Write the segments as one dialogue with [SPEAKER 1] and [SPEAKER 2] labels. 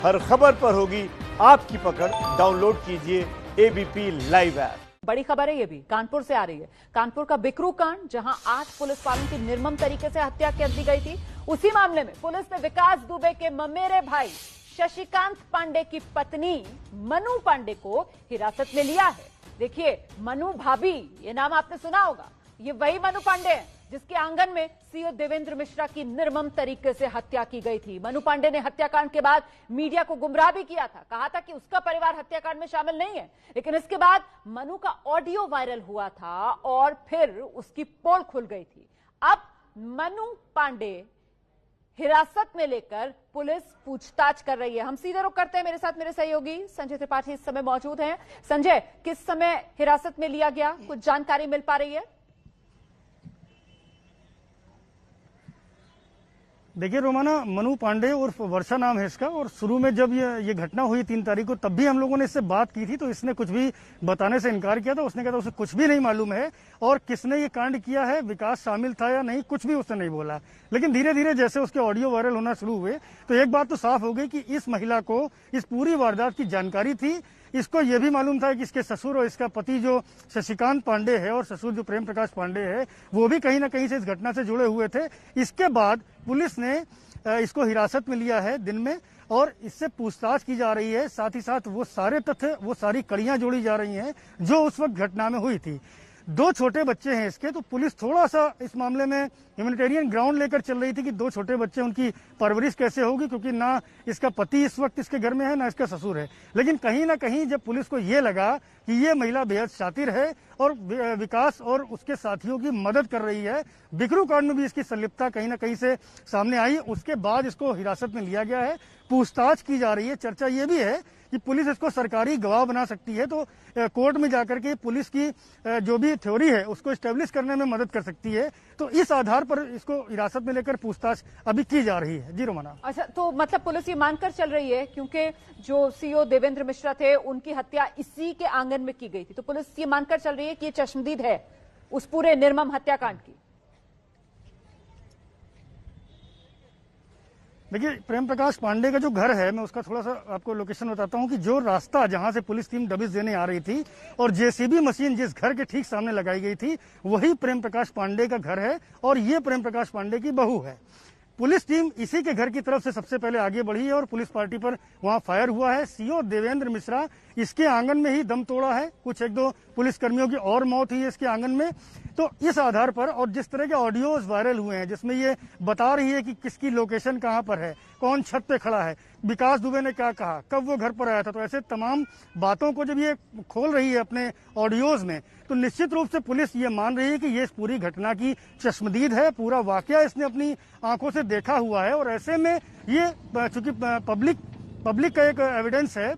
[SPEAKER 1] हर खबर पर होगी आपकी पकड़। डाउनलोड कीजिए एबीपी लाइव ऐप।
[SPEAKER 2] बड़ी खबर है, ये भी कानपुर से आ रही है। कानपुर का बिकरू कांड, जहां 8 पुलिस वालों की निर्मम तरीके से हत्या कर दी गई थी। उसी मामले में पुलिस ने विकास दुबे के ममेरे भाई शशिकांत पांडे की पत्नी मनु पांडे को हिरासत में लिया है। देखिए, मनु भाभी, ये नाम आपने सुना होगा। ये वही मनु पांडे हैं जिसके आंगन में सीओ देवेंद्र मिश्रा की निर्मम तरीके से हत्या की गई थी। मनु पांडे ने हत्याकांड के बाद मीडिया को गुमराह भी किया था, कहा था कि उसका परिवार हत्याकांड में शामिल नहीं है। लेकिन इसके बाद मनु का ऑडियो वायरल हुआ था और फिर उसकी पोल खुल गई थी। अब मनु पांडे हिरासत में लेकर पुलिस पूछताछ कर रही है। हम सीधे रुख करते हैं, मेरे साथ मेरे सहयोगी संजय त्रिपाठी इस समय मौजूद हैं। संजय, किस समय हिरासत में लिया गया, कुछ जानकारी मिल पा रही है?
[SPEAKER 3] देखिए रोमाना, मनु पांडे उर्फ वर्षा नाम है इसका। और शुरू में जब ये घटना हुई 3 तारीख को, तब भी हम लोगों ने इससे बात की थी, तो इसने कुछ भी बताने से इनकार किया था। उसने कहा था उसे कुछ भी नहीं मालूम है और किसने ये कांड किया है, विकास शामिल था या नहीं, कुछ भी उसने नहीं बोला। लेकिन धीरे धीरे जैसे उसके ऑडियो वायरल होना शुरू हुए तो एक बात तो साफ हो गई कि इस महिला को इस पूरी वारदात की जानकारी थी। इसको यह भी मालूम था कि इसके ससुर और इसका पति जो शशिकांत पांडे है और ससुर जो प्रेम प्रकाश पांडे है, वो भी कहीं ना कहीं से इस घटना से जुड़े हुए थे। इसके बाद पुलिस ने इसको हिरासत में लिया है दिन में और इससे पूछताछ की जा रही है। साथ ही साथ वो सारे तथ्य, वो सारी कड़ियां जोड़ी जा रही हैं जो उस वक्त घटना में हुई थी। 2 छोटे बच्चे हैं इसके, तो पुलिस थोड़ा सा इस मामले में ह्यूमैनिटेरियन ग्राउंड लेकर चल रही थी कि 2 छोटे बच्चे, उनकी परवरिश कैसे होगी, क्योंकि ना इसका पति इस वक्त इसके घर में है ना इसका ससुर है। लेकिन कहीं ना कहीं जब पुलिस को ये लगा कि ये महिला बेहद शातिर है और विकास और उसके साथियों की मदद कर रही है, बिकरू कांड में भी इसकी संलिप्तता कहीं ना कहीं से सामने आई, उसके बाद इसको हिरासत में लिया गया है। पूछताछ की जा रही है। चर्चा ये भी है कि पुलिस इसको सरकारी गवाह बना सकती है, तो कोर्ट में जाकर के पुलिस की जो भी थ्योरी है उसको एस्टेब्लिश करने में मदद कर सकती है। तो इस आधार पर इसको हिरासत में लेकर पूछताछ अभी की जा रही है। जी रोमाना।
[SPEAKER 2] अच्छा, तो मतलब पुलिस ये मानकर चल रही है, क्योंकि जो सीओ देवेंद्र मिश्रा थे उनकी हत्या इसी के आंगन में की गई थी, तो पुलिस ये मानकर चल रही है कि ये चश्मदीद है उस पूरे निर्मम हत्याकांड की।
[SPEAKER 3] देखिए, प्रेम प्रकाश पांडे का जो घर है, मैं उसका थोड़ा सा आपको लोकेशन बताता हूं कि जो रास्ता जहां से पुलिस टीम दबिश देने आ रही थी और जेसीबी मशीन जिस घर के ठीक सामने लगाई गई थी, वही प्रेम प्रकाश पांडे का घर है और ये प्रेम प्रकाश पांडे की बहू है। पुलिस टीम इसी के घर की तरफ से सबसे पहले आगे बढ़ी है और पुलिस पार्टी पर वहां फायर हुआ है। सीओ देवेंद्र मिश्रा इसके आंगन में ही दम तोड़ा है। कुछ 1-2 पुलिसकर्मियों की और मौत हुई है इसके आंगन में। तो इस आधार पर और जिस तरह के ऑडियोज वायरल हुए हैं जिसमें ये बता रही है कि किसकी लोकेशन कहां पर है, कौन छत पे खड़ा है, विकास दुबे ने क्या कहा, कब वो घर पर आया था, तो ऐसे तमाम बातों को जब ये खोल रही है अपने ऑडियोज में, तो निश्चित रूप से पुलिस ये मान रही है कि ये इस पूरी घटना की चश्मदीद है। पूरा वाकया इसने अपनी आंखों से देखा हुआ है और ऐसे में ये चूंकि पब्लिक का एक एविडेंस है,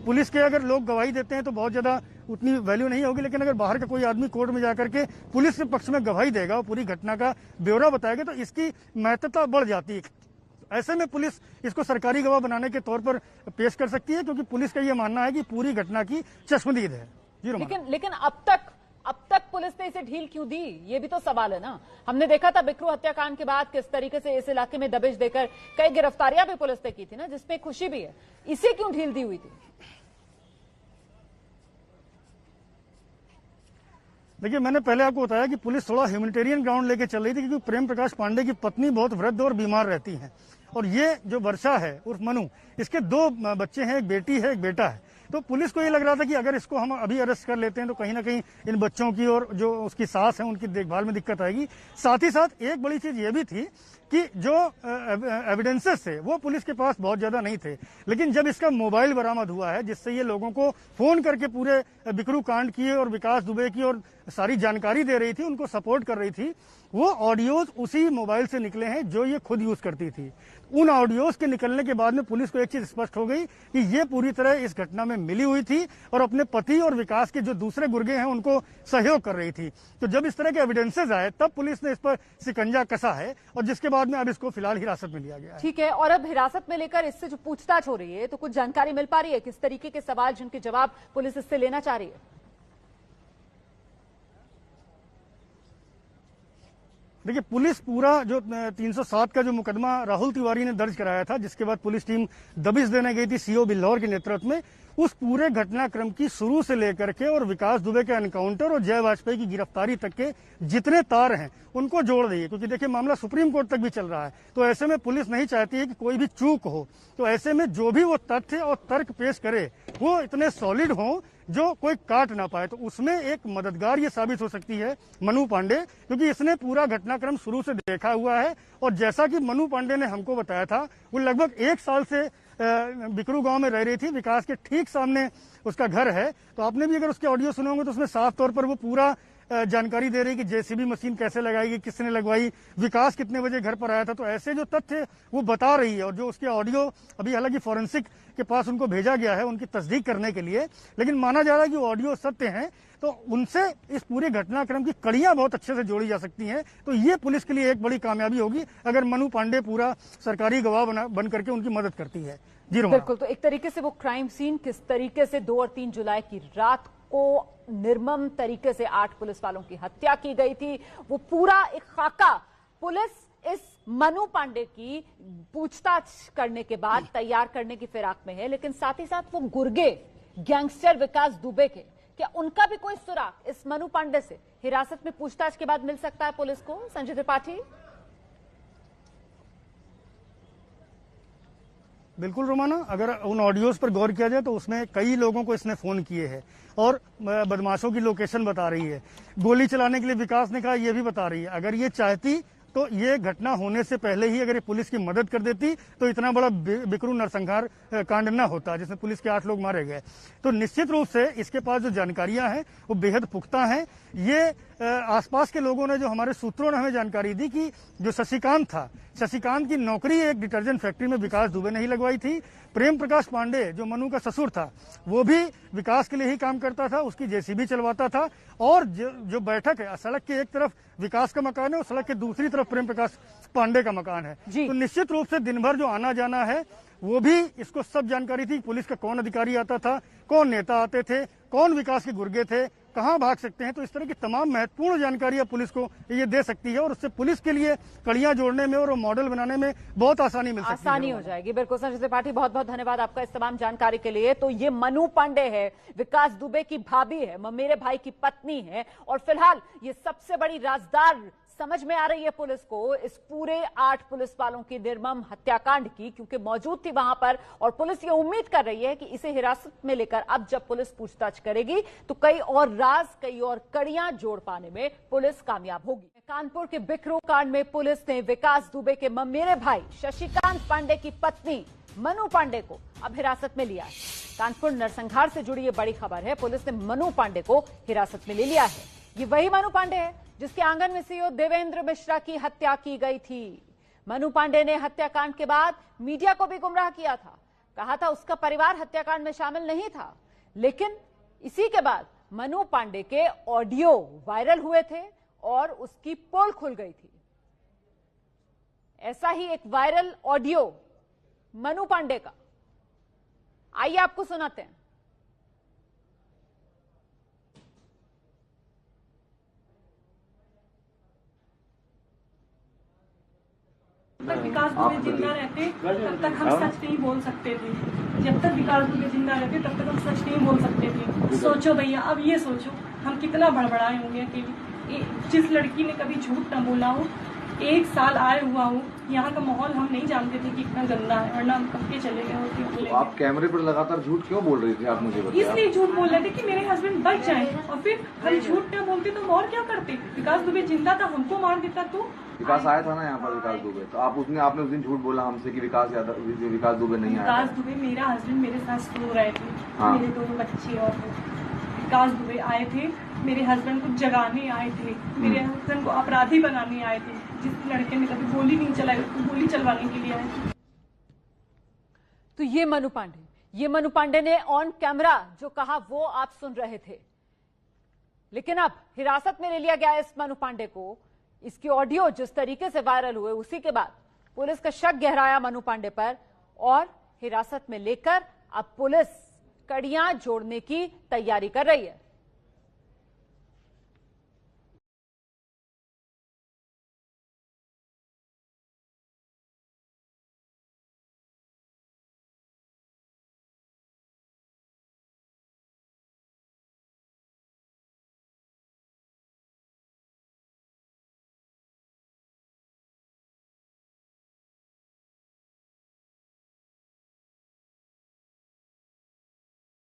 [SPEAKER 3] पुलिस के अगर लोग गवाही देते हैं तो बहुत ज्यादा उतनी वैल्यू नहीं होगी, लेकिन अगर बाहर का कोई आदमी कोर्ट में जाकर के पुलिस के पक्ष में गवाही देगा और पूरी घटना का ब्यौरा बताएगा तो इसकी महत्वता बढ़ जाती है। ऐसे में पुलिस इसको सरकारी गवाह बनाने के तौर पर पेश कर सकती है, क्योंकि पुलिस का यह मानना है कि पूरी घटना की चश्मदीद है।
[SPEAKER 2] लेकिन अब तक पुलिस ने इसे ढील क्यों दी, ये भी तो सवाल है ना। हमने देखा था बिकरू हत्याकांड के बाद किस तरीके से इस इलाके में दबिश देकर कई गिरफ्तारियां भी पुलिस ने की थी ना, जिसमें खुशी भी है। इसे क्यों ढील दी हुई थी?
[SPEAKER 3] देखिए, मैंने पहले आपको बताया कि पुलिस थोड़ा ह्यूमैनिटेरियन ग्राउंड लेके चल रही थी, क्योंकि प्रेम प्रकाश पांडे की पत्नी बहुत वृद्ध और बीमार रहती हैं और ये जो वर्षा है उर्फ मनु, इसके 2 बच्चे हैं, एक बेटी है, एक बेटा है। तो पुलिस को ये लग रहा था कि अगर इसको हम अभी अरेस्ट कर लेते हैं तो कहीं ना कहीं इन बच्चों की और जो उसकी सास है उनकी देखभाल में दिक्कत आएगी। साथ ही साथ एक बड़ी चीज ये भी थी कि जो एविडेंसेस थे वो पुलिस के पास बहुत ज्यादा नहीं थे, लेकिन जब इसका मोबाइल बरामद हुआ है जिससे ये लोगों को फोन करके पूरे बिकरू कांड की और विकास दुबे की और सारी जानकारी दे रही थी, उनको सपोर्ट कर रही थी, वो ऑडियोज उसी मोबाइल से निकले हैं जो ये खुद यूज करती थी। उन ऑडियोज के निकलने के बाद में पुलिस को एक चीज स्पष्ट हो गई कि ये पूरी तरह इस घटना में मिली हुई थी और अपने पति और विकास के जो दूसरे गुर्गे हैं उनको सहयोग कर रही थी। तो जब इस तरह के एविडेंसेस आए तब पुलिस ने इस पर शिकंजा कसा है और जिसके बाद में अब इसको फिलहाल हिरासत में लिया गया है।
[SPEAKER 2] ठीक है, और अब हिरासत में लेकर इससे जो पूछताछ हो रही है तो कुछ जानकारी मिल पा रही है, किस तरीके के सवाल जिनके जवाब पुलिस इससे लेना चाह रही है?
[SPEAKER 3] देखिए, पुलिस पूरा जो 307 का जो मुकदमा राहुल तिवारी ने दर्ज कराया था, जिसके बाद पुलिस टीम दबिश देने गई थी सीओ बिल्लौर के नेतृत्व में, उस पूरे घटनाक्रम की शुरू से लेकर के और विकास दुबे के एनकाउंटर और जय वाजपेयी की गिरफ्तारी तक के जितने तार हैं उनको जोड़ दिए, क्योंकि देखिए मामला सुप्रीम कोर्ट तक भी चल रहा है। तो ऐसे में पुलिस नहीं चाहती है कि कोई भी चूक हो। तो ऐसे में जो भी वो तथ्य और तर्क पेश करे वो इतने सॉलिड हों जो कोई काट ना पाए। तो उसमें एक मददगार ये साबित हो सकती है मनु पांडे, क्योंकि इसने पूरा घटनाक्रम शुरू से देखा हुआ है। और जैसा कि मनु पांडे ने हमको बताया था, वो लगभग 1 साल से बिकरू गांव में रह रही थी। विकास के ठीक सामने उसका घर है। तो आपने भी अगर उसके ऑडियो सुने होंगे तो उसमें साफ तौर पर वो पूरा जानकारी दे रही कि जेसीबी मशीन कैसे लगाई, किसने लगवाई, विकास कितने बजे घर पर आया था। तो ऐसे जो तथ्य वो बता रही है, और जो उसके ऑडियो अभी हालांकि फॉरेंसिक के पास उनको भेजा गया है उनकी तस्दीक करने के लिए, लेकिन माना जा रहा है कि ऑडियो सत्य हैं, तो उनसे इस पूरे घटनाक्रम की कड़ियां बहुत अच्छे से जोड़ी जा सकती हैं। तो ये पुलिस के लिए एक बड़ी कामयाबी होगी अगर मनु पांडे पूरा सरकारी गवाह बन करके उनकी मदद करती है। जी रोमा।
[SPEAKER 2] बिल्कुल, तो एक तरीके से वो क्राइम सीन किस तरीके से 2 और 3 जुलाई की रात को निर्मम तरीके से 8 पुलिस वालों की हत्या की गई थी, वो पूरा एक खाका पुलिस इस मनु पांडे की पूछताछ करने के बाद तैयार करने की फिराक में है। लेकिन साथ ही साथ वो गुर्गे गैंगस्टर विकास दुबे के, क्या उनका भी कोई सुराग इस मनु पांडे से हिरासत में पूछताछ के बाद मिल सकता है पुलिस को? संजय त्रिपाठी।
[SPEAKER 3] बिल्कुल रोमाना, अगर उन ऑडियोज पर गौर किया जाए तो उसमें कई लोगों को इसने फोन किए हैं और बदमाशों की लोकेशन बता रही है। गोली चलाने के लिए विकास ने कहा, यह भी बता रही है। अगर ये चाहती तो ये घटना होने से पहले ही अगर ये पुलिस की मदद कर देती तो इतना बड़ा बिकरू नरसंहार कांड न होता जिसमें पुलिस के 8 लोग मारे गए। तो निश्चित रूप से इसके पास जो जानकारियां हैं वो बेहद पुख्ता हैं। ये आसपास के लोगों ने, जो हमारे सूत्रों ने हमें जानकारी दी कि जो शशिकांत था, शशिकांत की नौकरी एक डिटर्जेंट फैक्ट्री में विकास दुबे ने ही लगवाई थी। प्रेम प्रकाश पांडे जो मनु का ससुर था, वो भी विकास के लिए ही काम करता था, उसकी जेसीबी चलवाता था। और जो बैठक है, सड़क के एक तरफ विकास का मकान है और सड़क के दूसरी तरफ प्रेम प्रकाश पांडे का मकान है। तो निश्चित रूप से दिन भर जो आना जाना है वो भी इसको सब जानकारी थी। पुलिस का कौन अधिकारी आता था, कौन नेता आते थे, कौन विकास के गुर्गे थे, कहां भाग सकते हैं। तो इस तरह की तमाम महत्वपूर्ण जानकारियां पुलिस को ये दे सकती है और उससे पुलिस के लिए कड़ियां जोड़ने में और मॉडल बनाने में बहुत आसानी मिल सकती है।
[SPEAKER 2] आसानी हो जाएगी। बिल्कुल संजय त्रिपाठी, बहुत बहुत धन्यवाद आपका इस तमाम जानकारी के लिए। तो ये मनु पांडे है, विकास दुबे की भाभी है, मेरे भाई की पत्नी है, और फिलहाल ये सबसे बड़ी राजदार समझ में आ रही है पुलिस को इस पूरे 8 पुलिस वालों की निर्मम हत्याकांड की, क्योंकि मौजूद थी वहां पर। और पुलिस ये उम्मीद कर रही है कि इसे हिरासत में लेकर अब जब पुलिस पूछताछ करेगी तो कई और राज, कई और कड़ियां जोड़ पाने में पुलिस कामयाब होगी। कानपुर के बिकरू कांड में पुलिस ने विकास दुबे के ममेरे भाई शशिकांत पांडे की पत्नी मनु पांडे को अब हिरासत में लिया है। कानपुर नरसंहार से जुड़ी ये बड़ी खबर है। पुलिस ने मनु पांडे को हिरासत में ले लिया है। ये वही मनु पांडे है जिसके आंगन में सीओ देवेंद्र मिश्रा की हत्या की गई थी। मनु पांडे ने हत्याकांड के बाद मीडिया को भी गुमराह किया था, कहा था उसका परिवार हत्याकांड में शामिल नहीं था। लेकिन इसी के बाद मनु पांडे के ऑडियो वायरल हुए थे और उसकी पोल खुल गई थी। ऐसा ही एक वायरल ऑडियो मनु पांडे का, आइए आपको सुनाते हैं।
[SPEAKER 4] जब तक विकास दुबे जिंदा रहते तब तक हम सच नहीं बोल सकते थे। जब तक विकास दुबे जिंदा रहते तब तक हम सच नहीं बोल सकते थे। सोचो भैया, अब ये सोचो हम कितना बड़बड़ाए होंगे अकेले। जिस लड़की ने कभी झूठ न बोला हो, 1 साल आए हुआ हूँ, यहाँ का माहौल हम नहीं जानते थे कि इतना गंदा है, वरना हम पक्के चले गए होते।
[SPEAKER 5] तो आप कैमरे पर लगातार झूठ क्यों बोल रही थी, आप मुझे बताइए।
[SPEAKER 4] इसलिए झूठ बोल रहे थे कि मेरे हस्बैंड बच जाएं, और फिर हम झूठ न बोलते तो हम और क्या करते। विकास दुबे जिंदा था, हमको मार देता तो।
[SPEAKER 5] विकास आया था ना यहाँ पर, विकास दुबे, तो आपने उस दिन झूठ बोला हमसे कि विकास दुबे नहीं आया।
[SPEAKER 4] विकास दुबे, मेरा हस्बैंड मेरे साथ सो रहे थे।
[SPEAKER 5] हाँ।
[SPEAKER 4] मेरे 2 बच्चे और विकास दुबे आए थे, मेरे हस्बैंड को जगाने आए थे, मेरे हस्बैंड को अपराधी बनाने आए थे। जिस लड़के ने कभी गोली नहीं चलाई उसको गोली चलवाने के लिए आए थे।
[SPEAKER 2] तो ये मनु पांडे ने ऑन कैमरा जो कहा वो आप सुन रहे थे। लेकिन अब हिरासत में ले लिया गया इस मनु पांडे को। इसकी ऑडियो जिस तरीके से वायरल हुए, उसी के बाद पुलिस का शक गहराया मनु पांडे पर और हिरासत में लेकर अब पुलिस कड़ियां जोड़ने की तैयारी कर रही है।